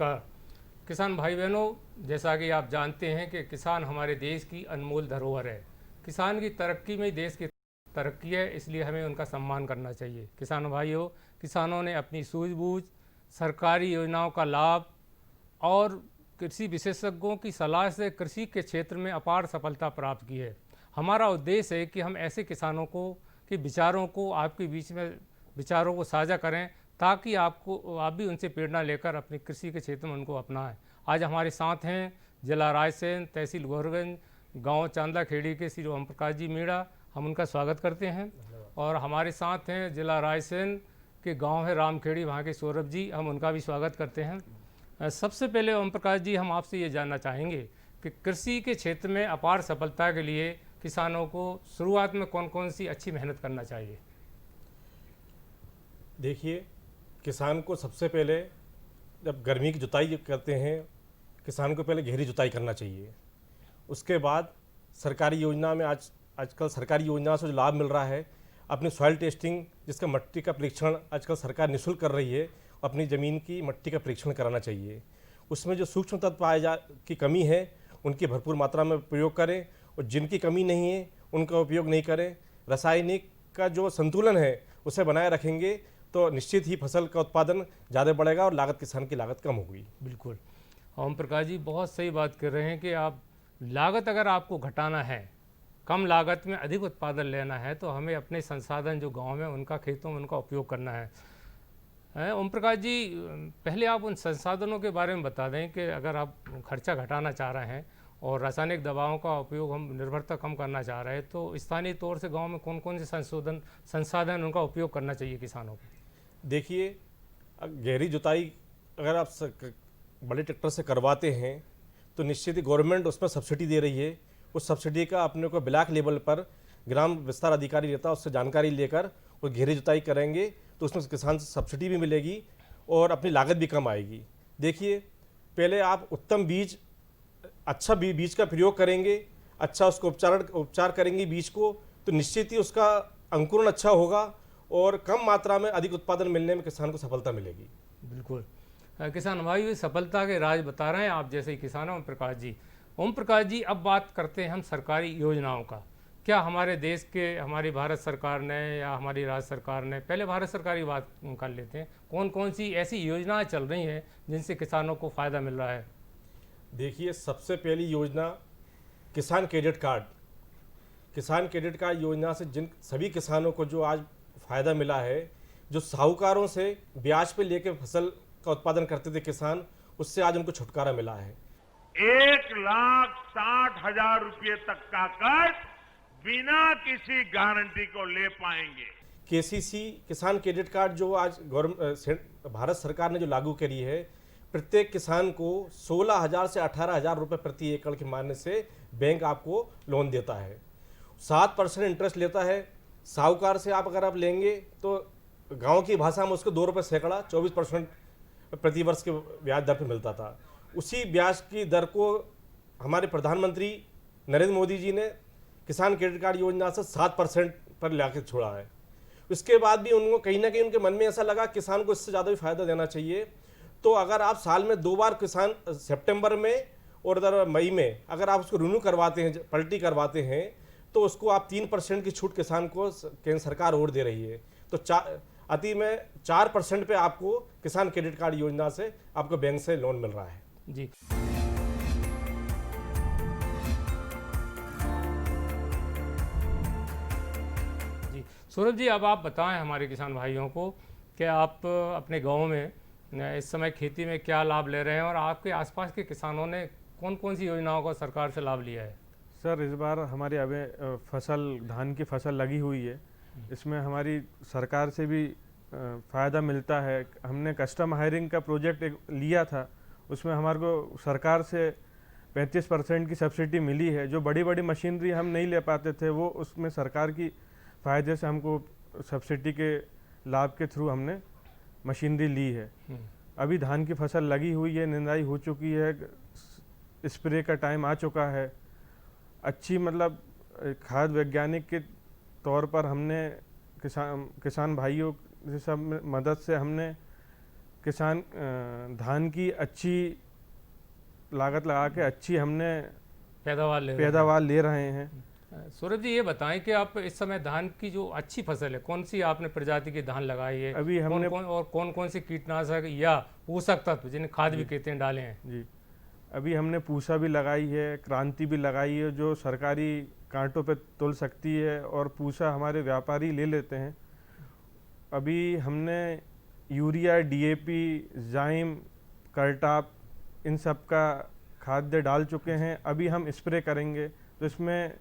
नमस्कार। किसान भाई बहनों, जैसा कि आप जानते हैं कि किसान हमारे देश की अनमोल धरोहर है। किसान की तरक्की में ही देश की तरक्की है, इसलिए हमें उनका सम्मान करना चाहिए। किसान भाइयों, किसानों ने अपनी सूझबूझ, सरकारी योजनाओं का लाभ और कृषि विशेषज्ञों की सलाह से कृषि के क्षेत्र में अपार सफलता प्राप्त की है। हमारा उद्देश्य है कि हम ऐसे किसानों को के विचारों को आपके बीच में विचारों को साझा करें, ताकि आप भी उनसे प्रेरणा लेकर अपनी कृषि के क्षेत्र में उनको अपनाएं। आज हमारे साथ हैं जिला रायसेन, तहसील गौरगंज, गांव चांदा खेड़ी के श्री ओम प्रकाश जी मीणा। हम उनका स्वागत करते हैं। और हमारे साथ हैं जिला रायसेन के गांव है रामखेड़ी, वहाँ के सौरभ जी, हम उनका भी स्वागत करते हैं। सबसे पहले ओम प्रकाश जी, हम आपसे ये जानना चाहेंगे कि कृषि के क्षेत्र में अपार सफलता के लिए किसानों को शुरुआत में कौन कौन सी अच्छी मेहनत करना चाहिए? देखिए, किसान को सबसे पहले जब गर्मी की जुताई करते हैं, किसान को पहले गहरी जुताई करना चाहिए। उसके बाद सरकारी योजना में आजकल सरकारी योजना से जो लाभ मिल रहा है, अपनी सॉइल टेस्टिंग, जिसका मिट्टी का परीक्षण आजकल सरकार निःशुल्क कर रही है, अपनी ज़मीन की मिट्टी का परीक्षण कराना चाहिए। उसमें जो सूक्ष्म तत्व की कमी है, उनकी भरपूर मात्रा में प्रयोग करें, और जिनकी कमी नहीं है उनका उपयोग नहीं करें। रासायनिक का जो संतुलन है उसे बनाए रखेंगे तो निश्चित ही फसल का उत्पादन ज़्यादा बढ़ेगा और किसान की लागत कम होगी। बिल्कुल, ओम प्रकाश जी बहुत सही बात कर रहे हैं कि आप लागत अगर आपको घटाना है, कम लागत में अधिक उत्पादन लेना है, तो हमें अपने संसाधन जो गांव में उनका खेतों में उनका उपयोग करना है। ओम प्रकाश जी, पहले आप उन संसाधनों के बारे में बता दें कि अगर आप खर्चा घटाना चाह रहे हैं और रासायनिक दवाओं का उपयोग हम निर्भरता कम करना चाह रहे हैं, तो स्थानीय तौर से गांव में कौन कौन से संसाधन उनका उपयोग करना चाहिए किसानों को? देखिए, गहरी जुताई अगर आप बड़े ट्रैक्टर से करवाते हैं तो निश्चित ही गवर्नमेंट उसमें सब्सिडी दे रही है। उस सब्सिडी का अपने को ब्लॉक लेवल पर ग्राम विस्तार अधिकारी रहता है, उससे जानकारी लेकर वो गहरी जुताई करेंगे तो उसमें किसान से सब्सिडी भी मिलेगी और अपनी लागत भी कम आएगी। देखिए, पहले आप उत्तम बीज, अच्छा बीज का प्रयोग करेंगे, अच्छा उसको उपचार करेंगे बीज को, तो निश्चित ही उसका अंकुरण अच्छा होगा और कम मात्रा में अधिक उत्पादन मिलने में किसान को सफलता मिलेगी। बिल्कुल, किसान भाई सफलता के राज बता रहे हैं आप जैसे ही किसान ओम प्रकाश जी। ओम प्रकाश जी, अब बात करते हैं हम सरकारी योजनाओं का। क्या हमारे देश के, हमारी भारत सरकार ने या हमारी राज्य सरकार ने, पहले भारत सरकार की बात कर लेते हैं, कौन कौन सी ऐसी योजनाएं चल रही हैं जिनसे किसानों को फ़ायदा मिल रहा है? देखिए, सबसे पहली योजना किसान क्रेडिट कार्ड। किसान क्रेडिट कार्ड योजना से जिन सभी किसानों को जो आज फ़ायदा मिला है, जो साहूकारों से ब्याज पे लेके फसल का उत्पादन करते थे किसान, उससे आज उनको छुटकारा मिला है। 1,60,000 रुपये तक का कर्ज बिना किसी गारंटी को ले पाएंगे। केसीसी किसान क्रेडिट कार्ड जो आज भारत सरकार ने जो लागू करी है, प्रत्येक किसान को 16,000 से 18,000 रुपये प्रति एकड़ के मानने से बैंक आपको लोन देता है। 7% इंटरेस्ट लेता है। साहूकार से अगर आप लेंगे तो गांव की भाषा में उसको 2 रुपये सैकड़ा 24% प्रति वर्ष के ब्याज दर पर मिलता था। उसी ब्याज की दर को हमारे प्रधानमंत्री नरेंद्र मोदी जी ने किसान क्रेडिट कार्ड योजना से 7% पर लाके छोड़ा है। उसके बाद भी उनको कहीं ना कहीं उनके मन में ऐसा लगा किसान को इससे ज़्यादा भी फायदा देना चाहिए। तो अगर आप साल में 2 बार किसान सितंबर में और इधर मई में अगर आप उसको रिन्यू करवाते हैं, पलटी करवाते हैं, तो उसको आप 3% की छूट किसान को केंद्र सरकार और दे रही है। तो अति में 4% पे आपको किसान क्रेडिट कार्ड योजना से आपको बैंक से लोन मिल रहा है। जी, जी सौरभ जी, अब आप बताएं हमारे किसान भाइयों को कि आप अपने गांव में इस समय खेती में क्या लाभ ले रहे हैं और आपके आसपास के किसानों ने कौन कौन सी योजनाओं का सरकार से लाभ लिया है? सर, इस बार हमारे अभी धान की फसल लगी हुई है। इसमें हमारी सरकार से भी फ़ायदा मिलता है। हमने कस्टम हायरिंग का प्रोजेक्ट एक लिया था, उसमें हमारे को सरकार से 35% की सब्सिडी मिली है। जो बड़ी बड़ी मशीनरी हम नहीं ले पाते थे, वो उसमें सरकार की फ़ायदे से हमको सब्सिडी के लाभ के थ्रू हमने मशीनरी ली है। अभी धान की फसल लगी हुई है, निंदाई हो चुकी है, स्प्रे का टाइम आ चुका है। अच्छी मतलब खाद वैज्ञानिक के तौर पर हमने किसान भाइयों से सब मदद से हमने किसान धान की अच्छी लागत लगा के अच्छी हमने पैदावार ले रहे हैं। सौरभ जी, ये बताएं कि आप इस समय धान की जो अच्छी फसल है, कौन सी आपने प्रजाति की धान लगाई है? अभी हमने कौन कौन सी कीटनाशक या पोषक तत्व जिन्हें खाद भी कहते हैं डाले हैं? जी, अभी हमने पूसा भी लगाई है, क्रांति भी लगाई है, जो सरकारी कांटों पे तुल सकती है, और पूसा हमारे व्यापारी ले लेते हैं। अभी हमने यूरिया, डीएपी, जाइम, करटाप इन सब का खाद्य डाल चुके हैं। अभी हम स्प्रे करेंगे, तो इसमें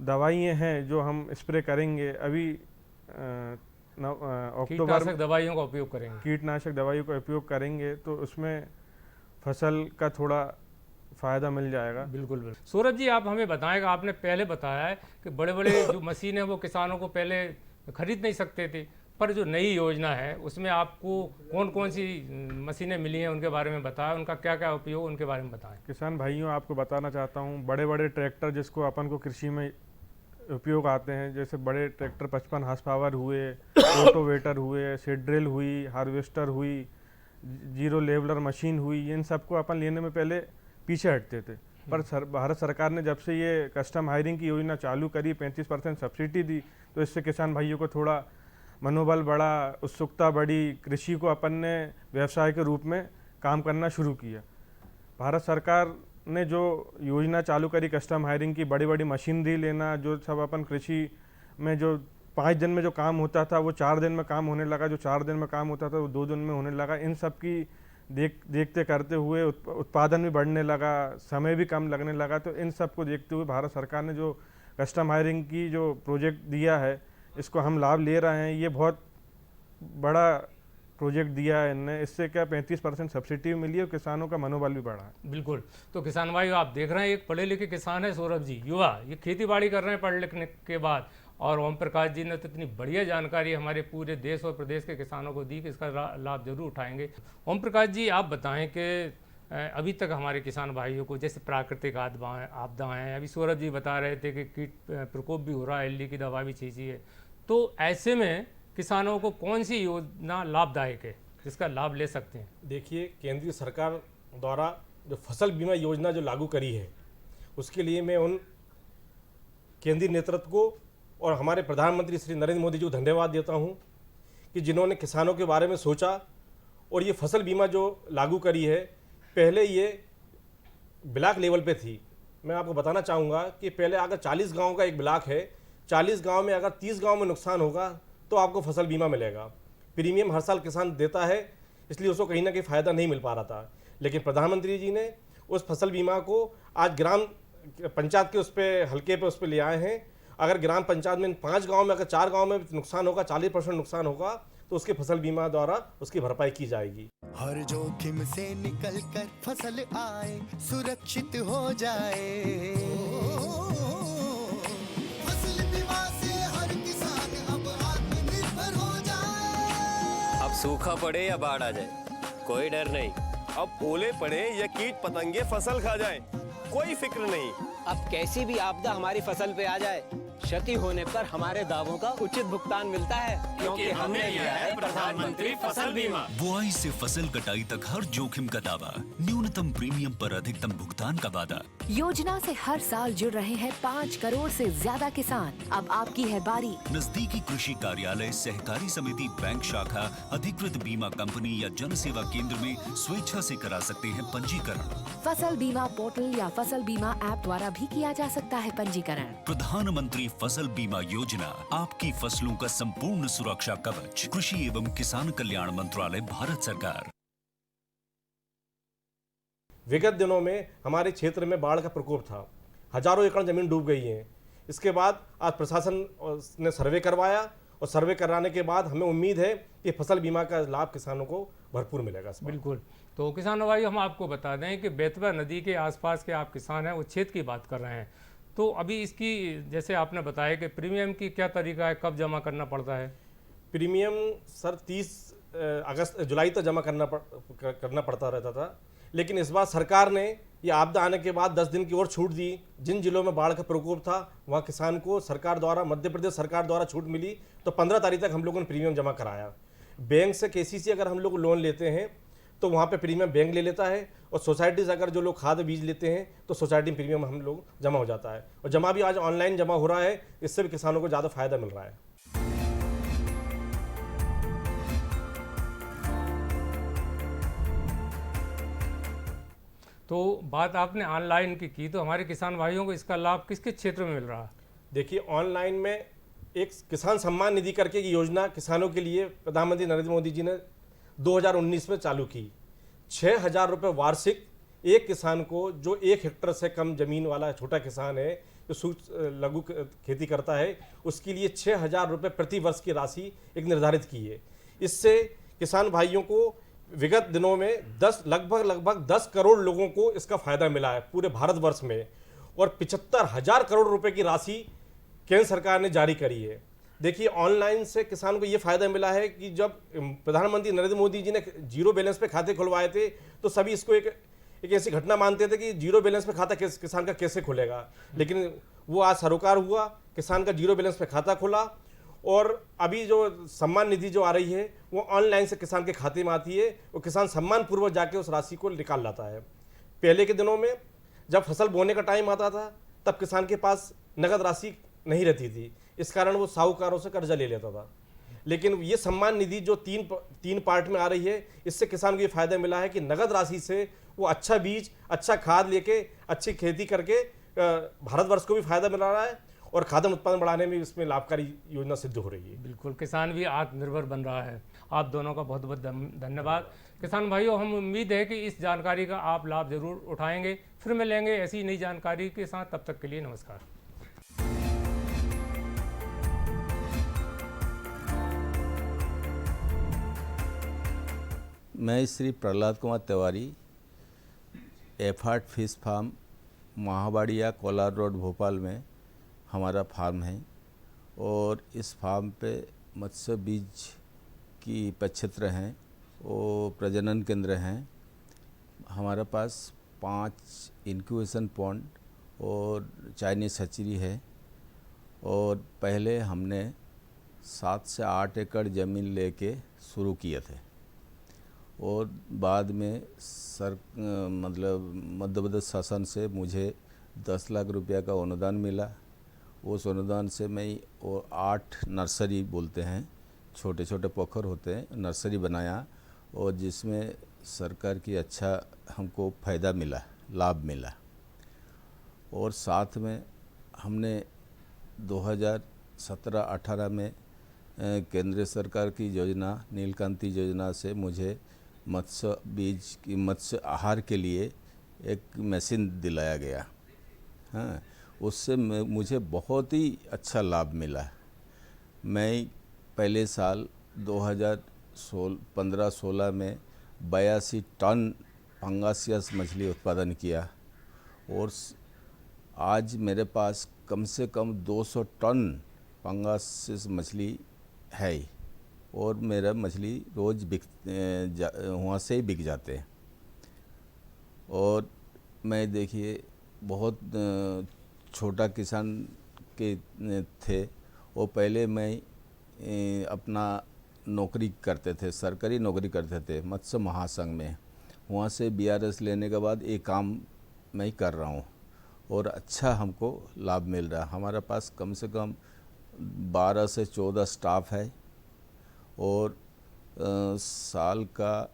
दवाइयाँ हैं जो हम स्प्रे करेंगे। अभी अक्टूबर कीटनाशक दवाइयों का उपयोग करेंगे। कीटनाशक दवाइयों का उपयोग करेंगे, तो उसमें फसल का थोड़ा फ़ायदा मिल जाएगा। बिल्कुल बिल्कुल। सौरभ जी, आप हमें बताएगा, आपने पहले बताया है कि बड़े बड़े जो मशीन है वो किसानों को पहले खरीद नहीं सकते थे, पर जो नई योजना है उसमें आपको कौन कौन सी मशीनें मिली हैं उनके बारे में बताएं, उनका क्या क्या उपयोग, उनके बारे में बताएं। किसान भाइयों, आपको बताना चाहता हूँ, बड़े बड़े ट्रैक्टर जिसको अपन को कृषि में उपयोग आते हैं, जैसे बड़े ट्रैक्टर 55 हार्स पावर हुए, रोटोवेटर हुए, सीड ड्रिल हुई, हार्वेस्टर हुई, जीरो लेवलर मशीन हुई, इन सबको अपन लेने में पहले पीछे हटते थे। पर भारत सरकार ने जब से ये कस्टम हायरिंग की योजना चालू करी, 35% सब्सिडी दी, तो इससे किसान भाइयों को थोड़ा मनोबल बढ़ा, उत्सुकता बढ़ी, कृषि को अपन ने व्यवसाय के रूप में काम करना शुरू किया। भारत सरकार ने जो योजना चालू करी कस्टम हायरिंग की, बड़ी बड़ी मशीनरी लेना, जो सब अपन कृषि में जो 5 दिन में जो काम होता था वो 4 दिन में काम होने लगा, जो 4 दिन में काम होता था वो 2 दिन में होने लगा। इन सब की देखते करते हुए उत्पादन भी बढ़ने लगा, समय भी कम लगने लगा। तो इन सब को देखते हुए भारत सरकार ने जो कस्टम हायरिंग की जो प्रोजेक्ट दिया है, इसको हम लाभ ले रहे हैं। ये बहुत बड़ा प्रोजेक्ट दिया है इनने, इससे क्या 35% सब्सिडी मिली है और किसानों का मनोबल भी बढ़ा है। बिल्कुल। तो किसान भाई, आप देख रहे हैं, एक पढ़े लिखे किसान है सौरभ जी, युवा, ये खेती बाड़ी कर रहे हैं पढ़ लिखने के बाद, और ओम प्रकाश जी ने तो इतनी बढ़िया जानकारी हमारे पूरे देश और प्रदेश के किसानों को दी कि इसका लाभ जरूर उठाएंगे। ओम प्रकाश जी, आप बताएं कि अभी तक हमारे किसान भाइयों को जैसे प्राकृतिक आपदाएं हैं, अभी सौरभ जी बता रहे थे कि कीट प्रकोप भी हो रहा है, एलडी की दवा भी छींची है, तो ऐसे में किसानों को कौन सी योजना लाभदायक है जिसका लाभ ले सकते हैं? देखिए, केंद्रीय सरकार द्वारा जो फसल बीमा योजना जो लागू करी है, उसके लिए मैं उन केंद्रीय नेतृत्व को और हमारे प्रधानमंत्री श्री नरेंद्र मोदी जी को धन्यवाद देता हूं कि जिन्होंने किसानों के बारे में सोचा और ये फसल बीमा जो लागू करी है। पहले ये ब्लॉक लेवल पे थी। मैं आपको बताना चाहूँगा कि पहले अगर 40 गाँव का एक ब्लॉक है, 40 गाँव में अगर 30 गाँव में नुकसान होगा तो आपको फसल बीमा मिलेगा। प्रीमियम हर साल किसान देता है, इसलिए उसको कहीं ना कहीं फ़ायदा नहीं मिल पा रहा था। लेकिन प्रधानमंत्री जी ने उस फसल बीमा को आज ग्राम पंचायत के उस पर हल्के पे उस पर ले आए हैं। अगर ग्राम पंचायत में 5 गांव में अगर 4 गांव में नुकसान होगा, 40% नुकसान होगा, तो उसके फसल बीमा द्वारा उसकी भरपाई की जाएगी। हर जोखिम से निकल कर फसल आए, सुरक्षित हो जाए। फसल बीमा से हर किसान अब आत्मनिर्भर हो जाए। अब सूखा पड़े या बाढ़ आ जाए, कोई डर नहीं। अब ओले पड़े या कीट पतंगे फसल खा जाए, कोई फिक्र नहीं। अब कैसी भी आपदा हमारी फसल पे आ जाए, क्षति होने पर हमारे दावों का उचित भुगतान मिलता है, क्योंकि हमने लिया है प्रधानमंत्री फसल बीमा। बुआई से फसल कटाई तक हर जोखिम का दावा, न्यूनतम प्रीमियम पर अधिकतम भुगतान का वादा। योजना से हर साल जुड़ रहे हैं 5 करोड़ से ज्यादा किसान। अब आपकी है बारी। नजदीकी कृषि कार्यालय, सहकारी समिति, बैंक शाखा, अधिकृत बीमा कंपनी या जन सेवा केंद्र में स्वेच्छा से करा सकते हैं पंजीकरण। फसल बीमा पोर्टल या फसल बीमा ऐप द्वारा भी किया जा सकता है पंजीकरण। प्रधानमंत्री फसल बीमा योजना, आपकी फसलों का संपूर्ण सुरक्षा कवच। कृषि एवं किसान कल्याण मंत्रालय, भारत सरकार। विगत दिनों में हमारे क्षेत्र में बाढ़ का प्रकोप था, हजारों एकड़ जमीन डूब गई है। इसके बाद आज प्रशासन ने सर्वे करवाया और सर्वे कराने के बाद हमें उम्मीद है कि फसल बीमा का लाभ किसानों को भरपूर मिलेगा। बिल्कुल। तो किसानों भाई, हम आपको बता दें कि बेतवा नदी के आसपास के आप किसान हैं, वो क्षेत्र की बात कर रहे हैं। तो अभी इसकी, जैसे आपने बताया कि प्रीमियम की क्या तरीका है, कब जमा करना पड़ता है? प्रीमियम सर 30 जुलाई तक जमा करना पड़ता रहता था, लेकिन इस बार सरकार ने ये आपदा आने के बाद 10 दिन की और छूट दी। जिन जिलों में बाढ़ का प्रकोप था वहाँ किसान को सरकार द्वारा, मध्य प्रदेश सरकार द्वारा छूट मिली, तो 15 तारीख तक हम लोगों ने प्रीमियम जमा कराया। बैंक से केसीसी अगर हम लोग लोन लेते हैं तो वहाँ पे प्रीमियम बैंक ले लेता है, और सोसाइटी से अगर जो लोग खाद बीज लेते हैं तो सोसाइटी में प्रीमियम हम लोग जमा हो जाता है, और जमा भी आज ऑनलाइन जमा हो रहा है, इससे भी किसानों को ज़्यादा फायदा मिल रहा है। तो बात आपने ऑनलाइन की तो हमारे किसान भाइयों को इसका लाभ किस किस क्षेत्र में मिल रहा है? देखिए, ऑनलाइन में एक किसान सम्मान निधि करके की योजना किसानों के लिए प्रधानमंत्री नरेंद्र मोदी जी ने 2019 में चालू की। 6,000 रुपये वार्षिक एक किसान को, जो 1 हेक्टर से कम जमीन वाला छोटा किसान है, जो सूक्ष्म लघु खेती करता है, उसके लिए 6,000 रुपये प्रति वर्ष की राशि एक निर्धारित की है। इससे किसान भाइयों को विगत दिनों में लगभग 10 करोड़ लोगों को इसका फायदा मिला है पूरे भारतवर्ष में, और 75,000 करोड़ रुपए की राशि केंद्र सरकार ने जारी करी है। देखिए, ऑनलाइन से किसान को ये फायदा मिला है कि जब प्रधानमंत्री नरेंद्र मोदी जी ने जीरो बैलेंस पे खाते खुलवाए थे तो सभी इसको एक ऐसी घटना मानते थे कि जीरो बैलेंस पे खाता किसान का कैसे खुलेगा, लेकिन वो आज सरोकार हुआ, किसान का जीरो बैलेंस पे खाता खुला, और अभी जो सम्मान निधि जो आ रही है वो ऑनलाइन से किसान के खाते में आती है, और किसान सम्मान पूर्वक जाके उस राशि को निकाल लाता है। पहले के दिनों में जब फसल बोने का टाइम आता था तब किसान के पास नगद राशि नहीं रहती थी, इस कारण वो साहूकारों से कर्जा ले लेता था। लेकिन ये सम्मान निधि जो तीन पार्ट में आ रही है, इससे किसान को ये फायदा मिला है कि नगद राशि से वो अच्छा बीज, अच्छा खाद लेके अच्छी खेती करके भारतवर्ष को भी फायदा मिल रहा है, और खाद्य उत्पादन बढ़ाने में इसमें लाभकारी योजना सिद्ध हो रही है। बिल्कुल, किसान भी आत्मनिर्भर बन रहा है। आप दोनों का बहुत बहुत धन्यवाद। किसान भाइयों, हम उम्मीद है कि इस जानकारी का आप लाभ जरूर उठाएंगे। फिर मिलेंगे ऐसी नई जानकारी के साथ, तब तक के लिए नमस्कार। मैं Shri Prahlad Kumar Tiwari, effort fish farm, Mahawadia, Kolar road, Bhopal में हमारा फार्म है, और इस फार्म पे मत्स्य बीज की प्रक्षेत्र हैं, वो प्रजनन केंद्र हैं। हमारे पास 5 इंक्यूबेशन पॉन्ड और चाइनीज हचरी है, और पहले हमने 7 से 8 एकड़ ज़मीन लेके शुरू किए थे, और बाद में मध्य प्रदेश शासन से मुझे 10 लाख रुपया का अनुदान मिला। उस अनुदान से मैं 8 नर्सरी बोलते हैं, छोटे छोटे पोखर होते हैं, नर्सरी बनाया, और जिसमें सरकार की अच्छा हमको फ़ायदा मिला, लाभ मिला। और साथ में हमने 2017-18 में केंद्र सरकार की योजना नीलकांति योजना से मुझे मत्स्य बीज की मत्स्य आहार के लिए एक मशीन दिलाया गया। हाँ, उससे मुझे बहुत ही अच्छा लाभ मिला। मैं पहले साल 2015-16 में 82 टन पंगासियस मछली उत्पादन किया, और आज मेरे पास कम से कम 200 टन पंगासियस मछली है, और मेरा मछली रोज़ वहाँ से ही बिक जाते हैं। और मैं देखिए बहुत छोटा किसान के थे, वो पहले मैं अपना नौकरी करते थे, सरकारी नौकरी करते थे मत्स्य महासंघ में, वहाँ से BRS लेने के बाद ये काम मैं कर रहा हूँ, और अच्छा हमको लाभ मिल रहा है। हमारे पास कम से कम 12 से 14 स्टाफ है, और साल का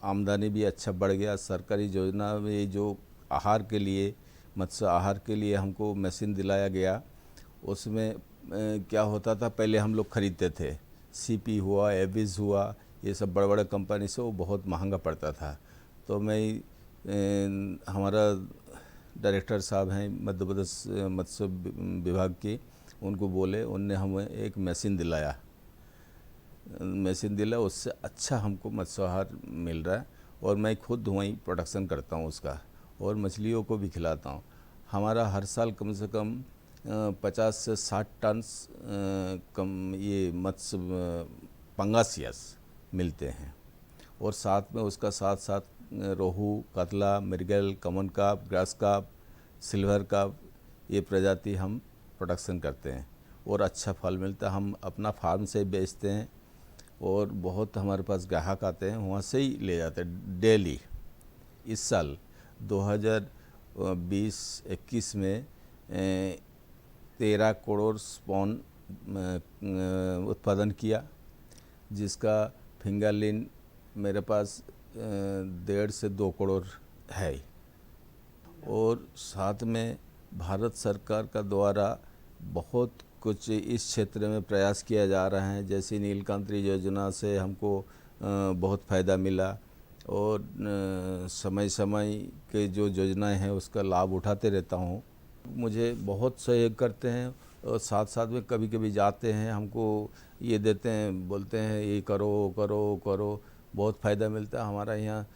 आमदनी भी अच्छा बढ़ गया। सरकारी योजना में जो आहार के लिए, मत्स्य आहार के लिए हमको मशीन दिलाया गया, उसमें क्या होता था, पहले हम लोग खरीदते थे, CP हुआ, एविस हुआ, ये सब बड़े बड़े कंपनी से, वो बहुत महंगा पड़ता था। तो मैं हमारा डायरेक्टर साहब हैं मध्य प्रदेश मत्स्य विभाग के, उनको बोले, उनने हमें एक मशीन दिलाया, उससे अच्छा हमको मत्स्य आहार मिल रहा है, और मैं खुद वहीं प्रोडक्शन करता हूँ उसका, और मछलियों को भी खिलाता हूँ। हमारा हर साल कम से कम 50 से 60 टन कम ये मत्स्य पंगासियस मिलते हैं, और साथ में उसका साथ साथ rohu, catla, mrigal, common carp, grass carp, silver carp, ये प्रजाति हम प्रोडक्शन करते हैं, और अच्छा फल मिलता है। हम अपना फार्म से बेचते हैं, और बहुत हमारे पास ग्राहक आते हैं, वहाँ से ही ले जाते हैं डेली। इस साल 2020-21 में 13 करोड़ स्पॉन उत्पादन किया, जिसका फिंगरलिन मेरे पास 1.5 से 2 करोड़ है। और साथ में भारत सरकार का द्वारा बहुत कुछ इस क्षेत्र में प्रयास किया जा रहा है, जैसे नीलकंठी योजना से हमको बहुत फ़ायदा मिला, और समय समय के जो योजनाएं हैं उसका लाभ उठाते रहता हूँ। मुझे बहुत सहयोग करते हैं, और साथ साथ में कभी कभी जाते हैं, हमको ये देते हैं, बोलते हैं ये करो करो करो, बहुत फ़ायदा मिलता है। हमारा यहाँ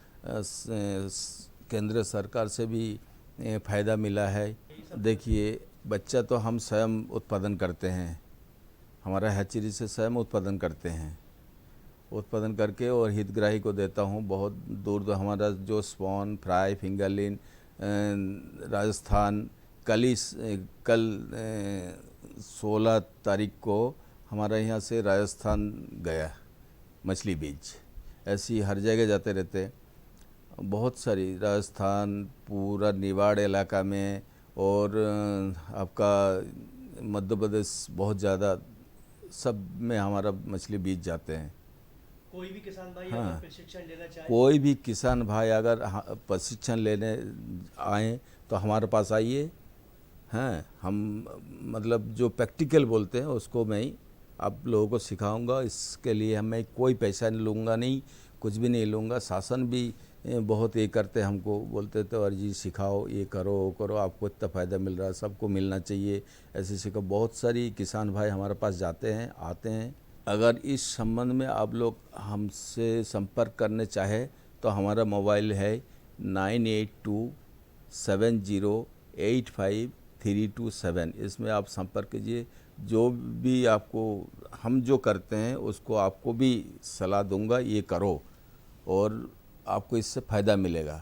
केंद्र सरकार से भी फ़ायदा मिला है। देखिए, बच्चा तो हम स्वयं उत्पादन करते हैं, हमारा हैचरी से स्वयं उत्पादन करते हैं, उत्पादन करके और हितग्राही को देता हूँ। बहुत दूर दूर हमारा जो स्पॉन, फ्राई, फिंगरलिन राजस्थान, कल 16 तारीख को हमारा यहाँ से राजस्थान गया मछली बीज। ऐसी हर जगह जाते रहते, बहुत सारी राजस्थान, पूरा निवाड़ इलाका में, और आपका मध्य प्रदेश बहुत ज़्यादा, सब में हमारा मछली बीज जाते हैं। कोई भी किसान भाई हाँ, अगर प्रशिक्षण लेना चाहे, कोई भी किसान भाई अगर प्रशिक्षण लेने आए तो हमारे पास आइए। हैं, हम मतलब जो प्रैक्टिकल बोलते हैं उसको मैं ही आप लोगों को सिखाऊंगा। इसके लिए मैं कोई पैसा नहीं लूँगा, नहीं कुछ भी नहीं लूँगा। शासन भी बहुत ये करते, हमको बोलते थे और जी सिखाओ, ये करो वो करो, आपको इतना फ़ायदा मिल रहा है, सबको मिलना चाहिए, ऐसे सिखाओ। बहुत सारी किसान भाई हमारे पास जाते हैं, आते हैं। अगर इस संबंध में आप लोग हमसे संपर्क करने चाहे तो हमारा मोबाइल है 9827085327। इसमें आप संपर्क कीजिए। जो भी आपको हम जो करते हैं उसको आपको भी सलाह दूंगा, ये करो और आपको इससे फ़ायदा मिलेगा।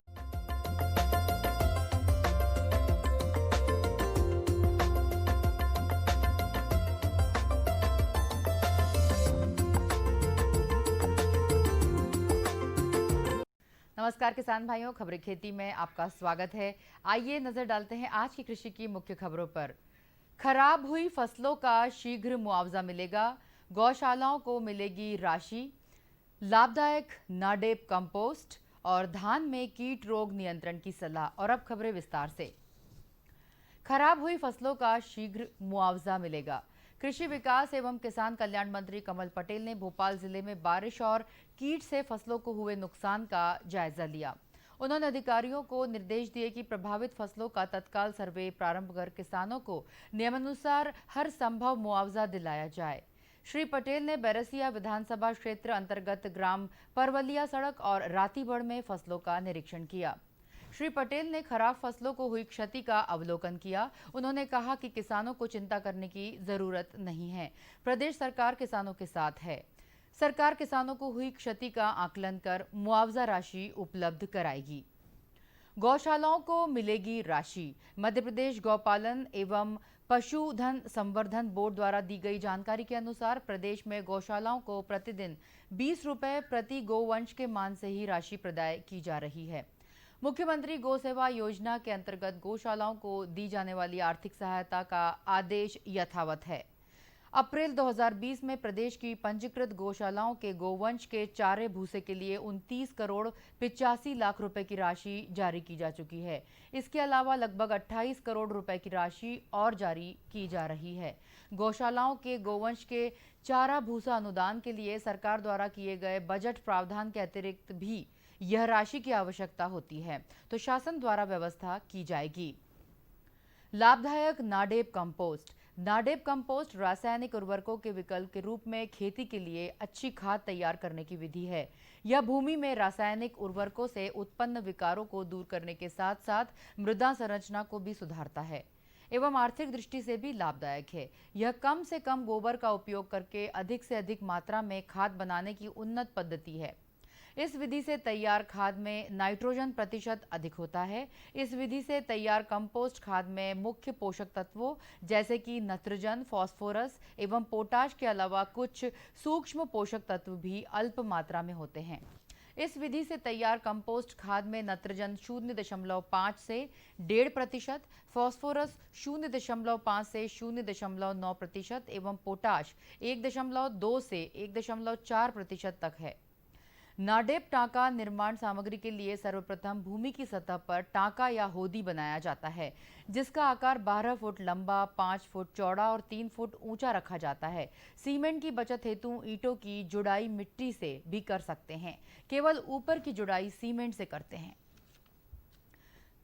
नमस्कार किसान भाइयों, खबरें खेती में आपका स्वागत है। आइए नजर डालते हैं आज की कृषि की मुख्य खबरों पर। खराब हुई फसलों का शीघ्र मुआवजा मिलेगा, गौशालाओं को मिलेगी राशि, लाभदायक नाडेप कंपोस्ट और धान में कीट रोग नियंत्रण की सलाह। और अब खबरें विस्तार से। खराब हुई फसलों का शीघ्र मुआवजा मिलेगा। कृषि विकास एवं किसान कल्याण मंत्री कमल पटेल ने भोपाल जिले में बारिश और कीट से फसलों को हुए नुकसान का जायजा लिया। उन्होंने अधिकारियों को निर्देश दिए कि प्रभावित फसलों का तत्काल सर्वे प्रारंभ कर किसानों को नियमानुसार हर संभव मुआवजा दिलाया जाए। श्री पटेल ने बैरसिया विधानसभा क्षेत्र अंतर्गत ग्राम परवलिया सड़क और रातीबड़ में फसलों का निरीक्षण किया। श्री पटेल ने खराब फसलों को हुई क्षति का अवलोकन किया। उन्होंने कहा कि किसानों को चिंता करने की जरूरत नहीं है, प्रदेश सरकार किसानों के साथ है। सरकार किसानों को हुई क्षति का आकलन कर मुआवजा राशि उपलब्ध कराएगी। गौशालाओं को मिलेगी राशि। मध्य प्रदेश गौपालन एवं पशुधन संवर्धन बोर्ड द्वारा दी गई जानकारी के अनुसार प्रदेश में गौशालाओं को प्रतिदिन 20 रुपए प्रति गोवंश के मान से ही राशि प्रदाय की जा रही है। मुख्यमंत्री गौ सेवा योजना के अंतर्गत गौशालाओं को दी जाने वाली आर्थिक सहायता का आदेश यथावत है। अप्रैल 2020 में प्रदेश की पंजीकृत गौशालाओं के गोवंश के चारे भूसे के लिए 29 करोड़ 85 लाख रुपए की राशि जारी की जा चुकी है। इसके अलावा लगभग 28 करोड़ रुपए की राशि और जारी की जा रही है। गौशालाओं के गोवंश के चारा भूसा अनुदान के लिए सरकार द्वारा किए गए बजट प्रावधान के अतिरिक्त भी यह राशि की आवश्यकता होती है तो शासन द्वारा व्यवस्था की जाएगी। लाभदायक नाडेप कंपोस्ट। नाडेप कंपोस्ट रासायनिक उर्वरकों के विकल्प के रूप में खेती के लिए अच्छी खाद तैयार करने की विधि है। यह भूमि में रासायनिक उर्वरकों से उत्पन्न विकारों को दूर करने के साथ साथ मृदा संरचना को भी सुधारता है एवं आर्थिक दृष्टि से भी लाभदायक है। यह कम से कम गोबर का उपयोग करके अधिक से अधिक मात्रा में खाद बनाने की उन्नत पद्धति है। इस विधि से तैयार खाद में नाइट्रोजन प्रतिशत अधिक होता है। इस विधि से तैयार कंपोस्ट खाद में मुख्य पोषक तत्वों जैसे कि नत्रजन, फास्फोरस एवं पोटाश के अलावा कुछ सूक्ष्म पोषक तत्व भी अल्प मात्रा में होते हैं। इस विधि से तैयार कंपोस्ट खाद में नत्रजन 0.5 से 1.5%, फास्फोरस 0.5 से 0.9% एवं पोटाश 1.2 से 1.4% तक है। नाडेप टांका निर्माण सामग्री के लिए सर्वप्रथम भूमि की सतह पर टांका या होदी बनाया जाता है, जिसका आकार 12 फुट लंबा, 5 फुट चौड़ा और 3 फुट ऊंचा रखा जाता है। सीमेंट की बचत हेतु ईंटों की जुड़ाई मिट्टी से भी कर सकते हैं, केवल ऊपर की जुड़ाई सीमेंट से करते हैं।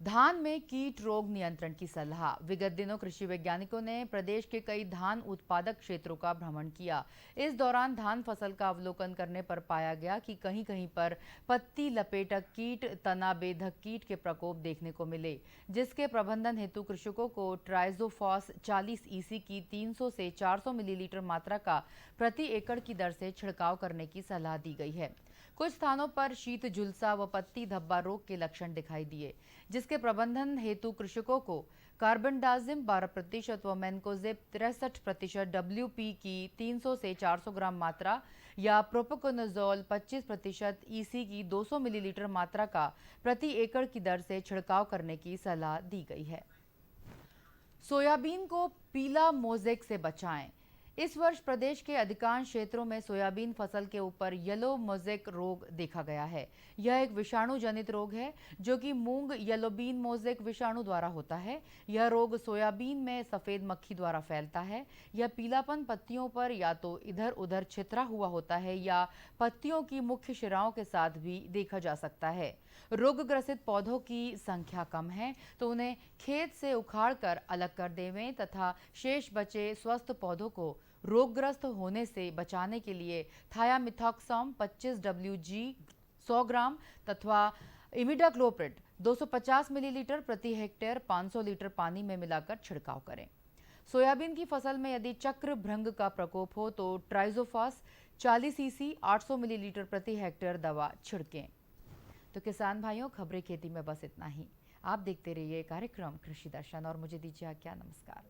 धान में कीट रोग नियंत्रण की सलाह। विगत दिनों कृषि वैज्ञानिकों ने प्रदेश के कई धान उत्पादक क्षेत्रों का भ्रमण किया। इस दौरान धान फसल का अवलोकन करने पर पाया गया कि कहीं कहीं पर पत्ती लपेटक कीट, तना बेधक कीट के प्रकोप देखने को मिले, जिसके प्रबंधन हेतु कृषकों को ट्राइजोफॉस 40 EC की 300 से 400 मिलीलीटर मात्रा का प्रति एकड़ की दर से छिड़काव करने की सलाह दी गई है। कुछ स्थानों पर शीत झुलसा व पत्ती धब्बा रोग के लक्षण दिखाई दिए, जिसके प्रबंधन हेतु कृषकों को कार्बनडाजिम 12% व मैनकोजेब 63% WP की 300 से 400 ग्राम मात्रा या प्रोपोकोनोजोल 25% EC की 200 मिलीलीटर मात्रा का प्रति एकड़ की दर से छिड़काव करने की सलाह दी गई है। सोयाबीन को पीला मोज़ेक से बचाएं। इस वर्ष प्रदेश के अधिकांश क्षेत्रों में सोयाबीन फसल के ऊपर येलो मोज़ेक रोग देखा गया है। यह एक विषाणु जनित रोग है जो कि मूंग येलोबीन मोज़ेक विषाणु द्वारा होता है। यह रोग सोयाबीन में सफेद मक्खी द्वारा फैलता है। यह पीलापन पत्तियों पर या तो इधर उधर छितरा हुआ होता है या पत्तियों की मुख्य शिराओं के साथ भी देखा जा सकता है। रोगग्रसित पौधों की संख्या कम है तो उन्हें खेत से उखाड़कर अलग कर देवें तथा शेष बचे स्वस्थ पौधों को रोगग्रस्त होने से बचाने के लिए थायामिथॉक्सम 25 WG 100 ग्राम तथा इमिडाक्लोप्रिड 250 मिलीलीटर प्रति हेक्टेयर 500 लीटर पानी में मिलाकर छिड़काव करें। सोयाबीन की फसल में यदि चक्र भृंग का प्रकोप हो तो ट्राइजोफॉस 40 EC 800 मिलीलीटर प्रति हेक्टेयर दवा छिड़कें। तो किसान भाइयों, खबरें खेती में बस इतना ही। आप देखते रहिए कार्यक्रम कृषि दर्शन और मुझे दीजिए आज्ञा। नमस्कार।